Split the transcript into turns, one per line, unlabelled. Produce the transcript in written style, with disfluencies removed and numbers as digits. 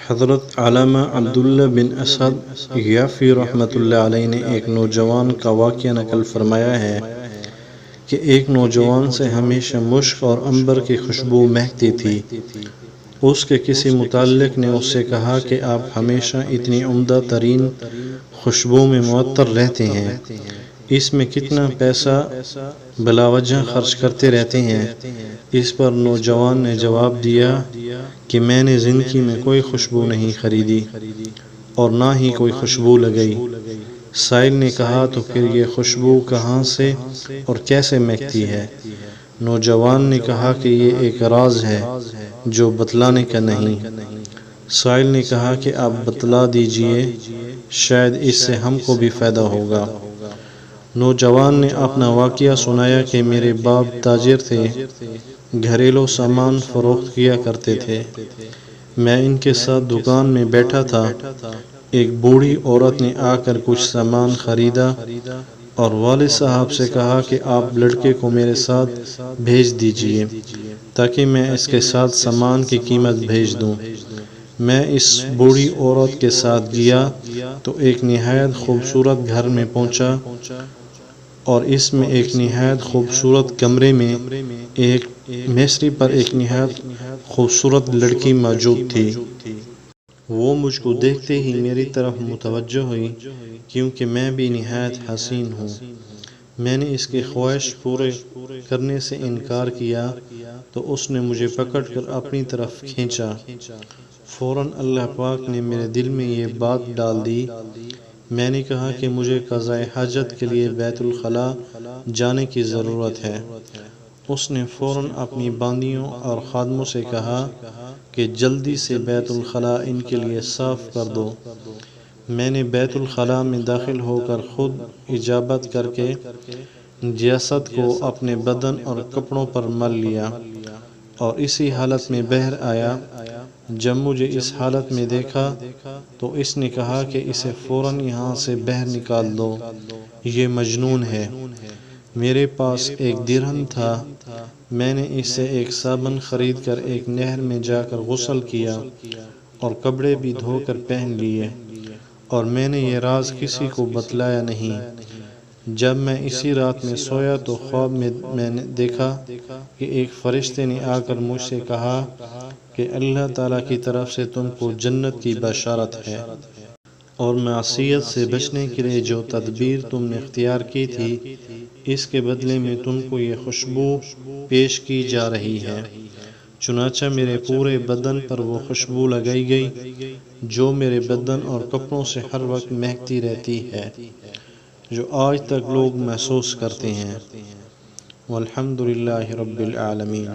حضرت علامہ عبداللہ بن اسد یافی رحمۃ اللہ علیہ نے ایک نوجوان کا واقعہ نقل فرمایا ہے کہ ایک نوجوان سے ہمیشہ مشک اور عنبر کی خوشبو مہکتی تھی۔ اس کے کسی متعلق نے اس سے کہا کہ آپ ہمیشہ اتنی عمدہ ترین خوشبو میں معطر رہتے ہیں، اس میں کتنا پیسہ بلا وجہ خرچ کرتے رہتے ہیں؟ اس پر نوجوان نے جواب دیا کہ میں نے زندگی میں کوئی خوشبو نہیں خریدی اور نہ ہی کوئی خوشبو لگائی۔ سائل نے کہا تو پھر یہ خوشبو کہاں سے اور کیسے مہکتی ہے؟ نوجوان نے کہا کہ یہ ایک راز ہے جو بتلانے کا نہیں۔ سائل نے کہا کہ آپ بتلا دیجئے، شاید اس سے ہم کو بھی فائدہ ہوگا۔ نوجوان نے اپنا واقعہ سنایا کہ میرے باپ تاجر تھے، گھریلو سامان فروخت کیا کرتے تھے۔ میں ان کے ساتھ دکان میں بیٹھا تھا، ایک بوڑھی عورت نے آ کر کچھ سامان خریدا اور والد صاحب سے کہا کہ آپ لڑکے کو میرے ساتھ بھیج دیجئے تاکہ میں اس کے ساتھ سامان کی قیمت بھیج دوں۔ میں اس بوڑھی عورت کے ساتھ گیا تو ایک نہایت خوبصورت گھر میں پہنچا اور اس میں ایک نہایت خوبصورت کمرے میں ایک میسری پر ایک نہایت خوبصورت لڑکی موجود تھی۔ وہ مجھ کو دیکھتے ہی میری طرف متوجہ ہوئی کیونکہ میں بھی نہایت حسین ہوں۔ میں نے اس کی خواہش پورے کرنے سے انکار کیا تو اس نے مجھے پکڑ کر اپنی طرف کھینچا۔ فوراً اللہ پاک نے میرے دل میں یہ بات ڈال دی۔ میں نے کہا کہ مجھے قضائے حاجت کے لیے بیت الخلاء جانے کی ضرورت ہے۔ اس نے فوراً اپنی باندیوں اور خادموں سے کہا کہ جلدی سے بیت الخلاء ان کے لیے صاف کر دو۔ میں نے بیت الخلاء میں داخل ہو کر خود اجابت کر کے نجاست کو اپنے بدن اور کپڑوں پر مل لیا اور اسی حالت میں باہر آیا۔ جب مجھے اس حالت میں دیکھا تو اس نے کہا کہ اسے فوراً یہاں سے باہر نکال دو، یہ مجنون ہے۔ میرے پاس ایک درہم تھا، میں نے اس سے ایک صابن خرید کر ایک نہر میں جا کر غسل کیا اور کپڑے بھی دھو کر پہن لیے، اور میں نے یہ راز کسی کو بتلایا نہیں۔ جب میں اسی رات میں سویا تو خواب میں نے دیکھا کہ ایک فرشتے نے آ کر مجھ سے کہا کہ اللہ تعالیٰ کی طرف سے تم کو جنت کی بشارت ہے اور معصیت سے بچنے کے لیے جو تدبیر تم نے اختیار کی تھی اس کے بدلے میں تم کو یہ خوشبو پیش کی جا رہی ہے۔ چنانچہ میرے پورے بدن پر وہ خوشبو لگائی گئی جو میرے بدن اور کپڑوں سے ہر وقت مہکتی رہتی ہے، جو آج تک لوگ محسوس کرتے ہیں۔ والحمد للہ رب العالمین۔